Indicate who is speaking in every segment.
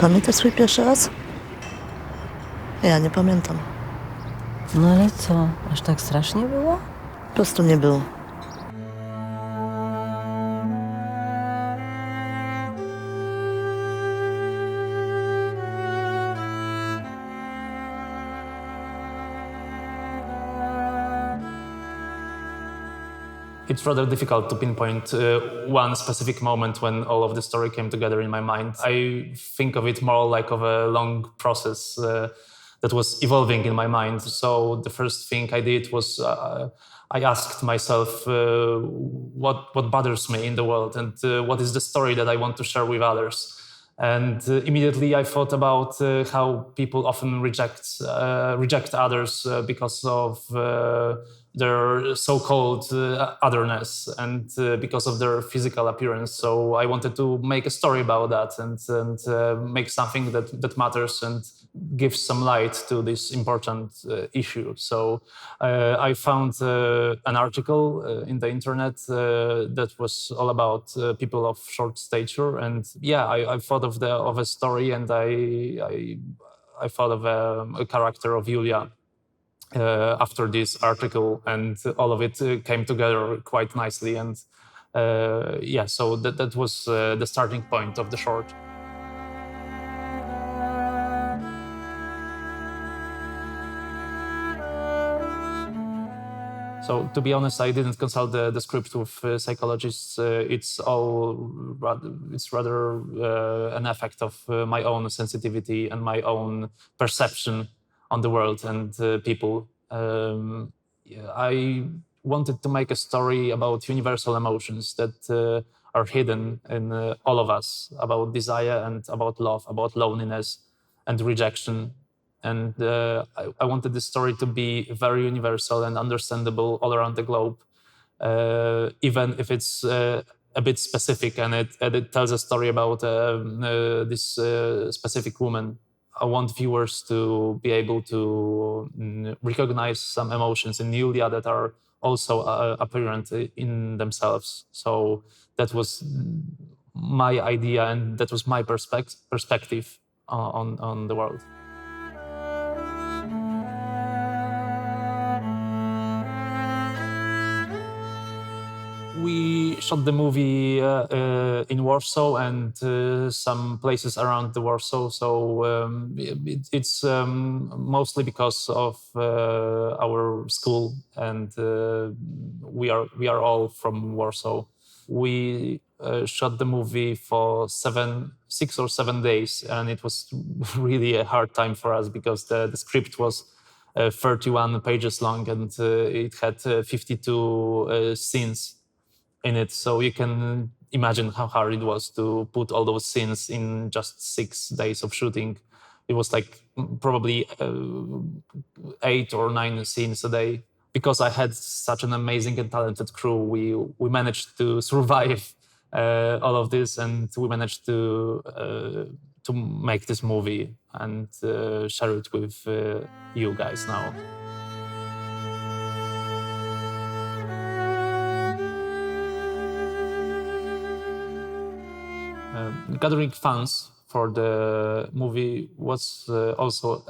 Speaker 1: Pamiętasz swój pierwszy raz? Ja nie pamiętam.
Speaker 2: No ale co, aż tak strasznie było?
Speaker 1: Po prostu nie było.
Speaker 3: It's rather difficult to pinpoint one specific moment when all of the story came together in my mind. I think of it more like of a long process that was evolving in my mind. So the first thing I did was I asked myself what bothers me in the world and what is the story that I want to share with others. And immediately I thought about how people often reject others because of their so-called otherness and because of their physical appearance. So I wanted to make a story about that and make something that matters and gives some light to this important issue. So I found an article in the internet that was all about people of short stature, and yeah, I thought of a story, and I thought of a character of Julia. After this article, and all of it came together quite nicely, and so that was the starting point of the short. So to be honest, I didn't consult the script with psychologists. It's rather an effect of my own sensitivity and my own perception on the world and people. I wanted to make a story about universal emotions that are hidden in all of us, about desire and about love, about loneliness and rejection. And I wanted this story to be very universal and understandable all around the globe, even if it's a bit specific and it tells a story about this specific woman. I want viewers to be able to recognize some emotions in Julia that are also apparent in themselves. So that was my idea, and that was my perspective on the world. We shot the movie in Warsaw and some places around the Warsaw. So it's mostly because of our school, and we are all from Warsaw. We shot the movie for 6 or 7 days, and it was really a hard time for us because the script was 31 pages long, and it had 52 scenes in it. So you can imagine how hard it was to put all those scenes in just 6 days of shooting. It was like probably 8 or 9 scenes a day. Because I had such an amazing and talented crew, we managed to survive all of this, and we managed to make this movie and share it with you guys now. Gathering funds for the movie was also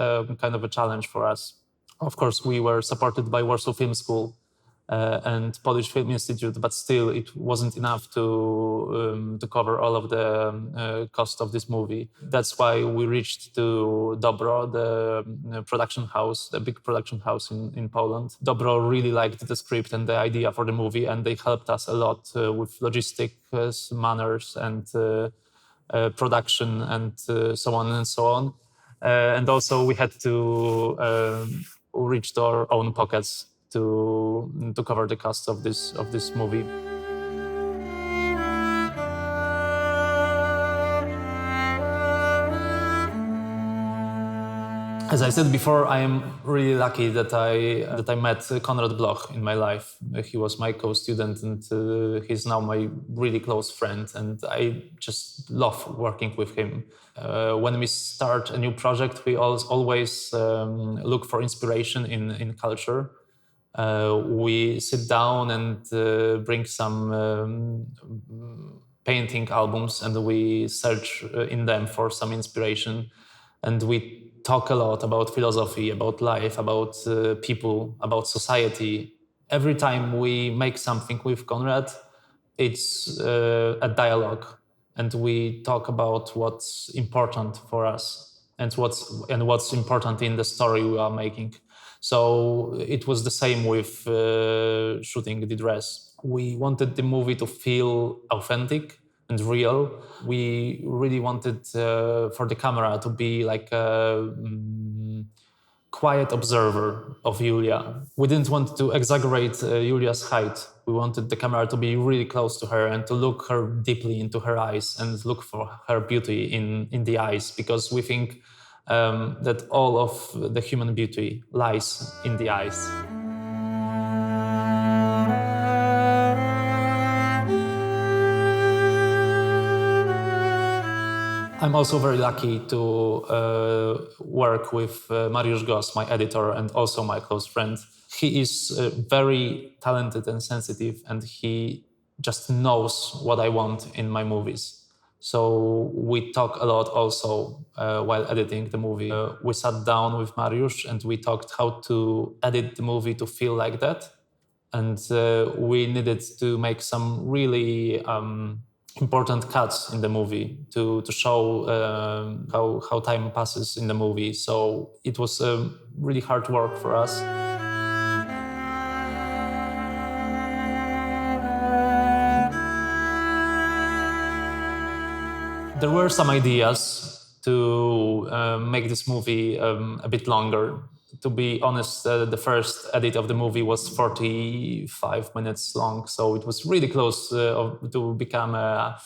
Speaker 3: kind of a challenge for us. Of course, we were supported by Warsaw Film School and Polish Film Institute, but still it wasn't enough to cover all of the cost of this movie. That's why we reached to Dobro, the production house, the big production house in Poland. Dobro really liked the script and the idea for the movie, and they helped us a lot with logistics, manners, and production, and so on and so on. And also we had to reach to our own pockets to cover the cost of this movie. As I said before, I am really lucky that I met Konrad Bloch in my life. He was my co-student, and he's now my really close friend, and I just love working with him. When we start a new project, we always look for inspiration in culture. We sit down and bring some painting albums and we search in them for some inspiration. And we talk a lot about philosophy, about life, about people, about society. Every time we make something with Konrad, it's a dialogue, and we talk about what's important for us and what's important in the story we are making. So it was the same with shooting the dress. We wanted the movie to feel authentic and real. We really wanted for the camera to be like a quiet observer of Julia. We didn't want to exaggerate Julia's height. We wanted the camera to be really close to her and to look her deeply into her eyes and look for her beauty in the eyes, because we think that all of the human beauty lies in the eyes. I'm also very lucky to work with Mariusz Goss, my editor and also my close friend. He is very talented and sensitive, and he just knows what I want in my movies. So we talk a lot also while editing the movie. We sat down with Mariusz and we talked how to edit the movie to feel like that. And we needed to make some really important cuts in the movie to show how time passes in the movie. So it was really hard work for us. There were some ideas to make this movie a bit longer. To be honest, the first edit of the movie was 45 minutes long, so it was really close to become a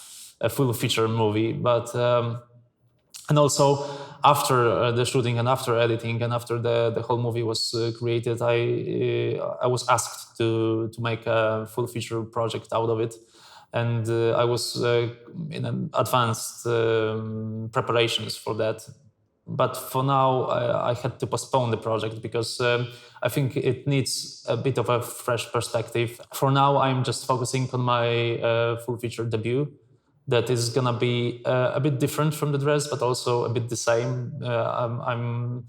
Speaker 3: full feature movie. But and also after the shooting and after editing and after the whole movie was created, I was asked to make a full feature project out of it. And I was in an advanced preparations for that. But for now, I had to postpone the project because I think it needs a bit of a fresh perspective. For now, I'm just focusing on my full feature debut. That is gonna be a bit different from the dress, but also a bit the same. I'm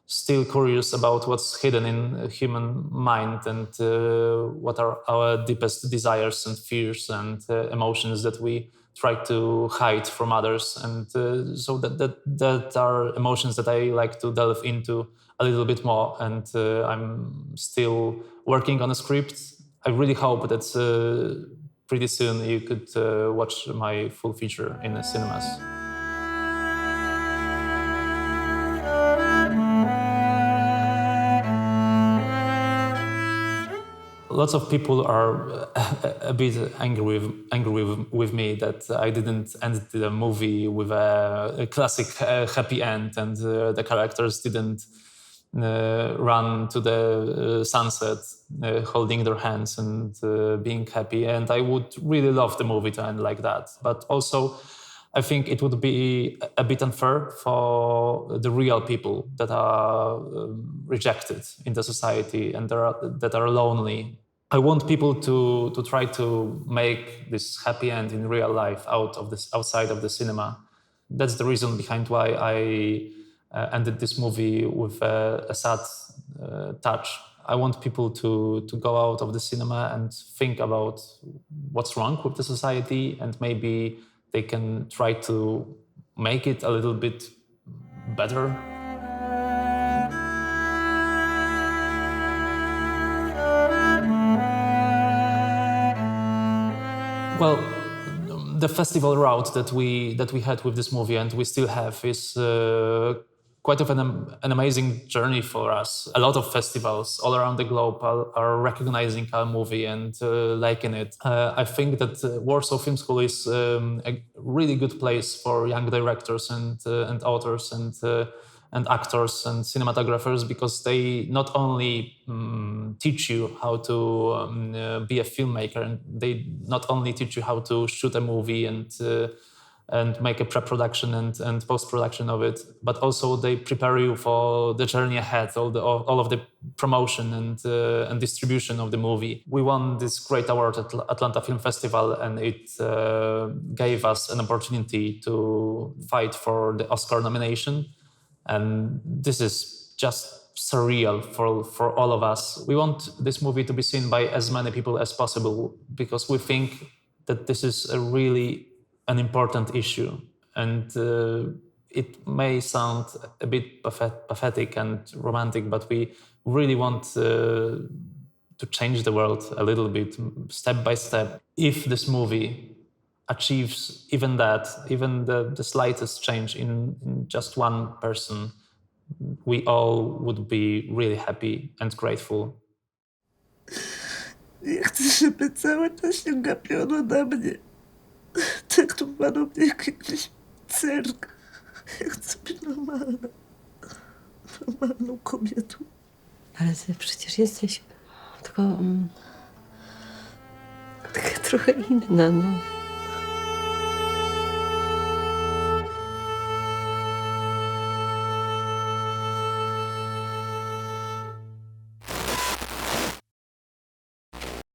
Speaker 3: still curious about what's hidden in a human mind and what are our deepest desires and fears and emotions that we try to hide from others. And so that are emotions that I like to delve into a little bit more. And I'm still working on a script. I really hope that pretty soon you could watch my full feature in the cinemas. Lots of people are a bit angry with me that I didn't end the movie with a classic happy end, and the characters didn't run to the sunset holding their hands and being happy. And I would really love the movie to end like that. But also, I think it would be a bit unfair for the real people that are rejected in the society and that are lonely. I want people to try to make this happy end in real life outside of the cinema. That's the reason behind why I ended this movie with a sad touch. I want people to go out of the cinema and think about what's wrong with the society, and maybe they can try to make it a little bit better. Well, the festival route that we had with this movie and we still have is quite of an amazing journey for us. A lot of festivals all around the globe are recognizing our movie and liking it. I think that Warsaw Film School is a really good place for young directors and authors and actors and cinematographers, because they not only teach you how to be a filmmaker, and they not only teach you how to shoot a movie and and make a pre-production and post-production of it, but also they prepare you for the journey ahead, all of the promotion and distribution of the movie. We won this great award at Atlanta Film Festival, and it gave us an opportunity to fight for the Oscar nomination. And this is just surreal for all of us. We want this movie to be seen by as many people as possible because we think that this is an important issue. And it may sound a bit pathetic and romantic, but we really want to change the world a little bit, step by step. If this movie achieves even the slightest change in just one person, we all would be really happy and grateful.
Speaker 1: Nie chcę, żeby cały czas się gapiono na mnie. Traktowano mnie jak jakiś cyrk. Ja chcę być normalną kobietą.
Speaker 2: Ale ty przecież jesteś tylko taka trochę inna, no.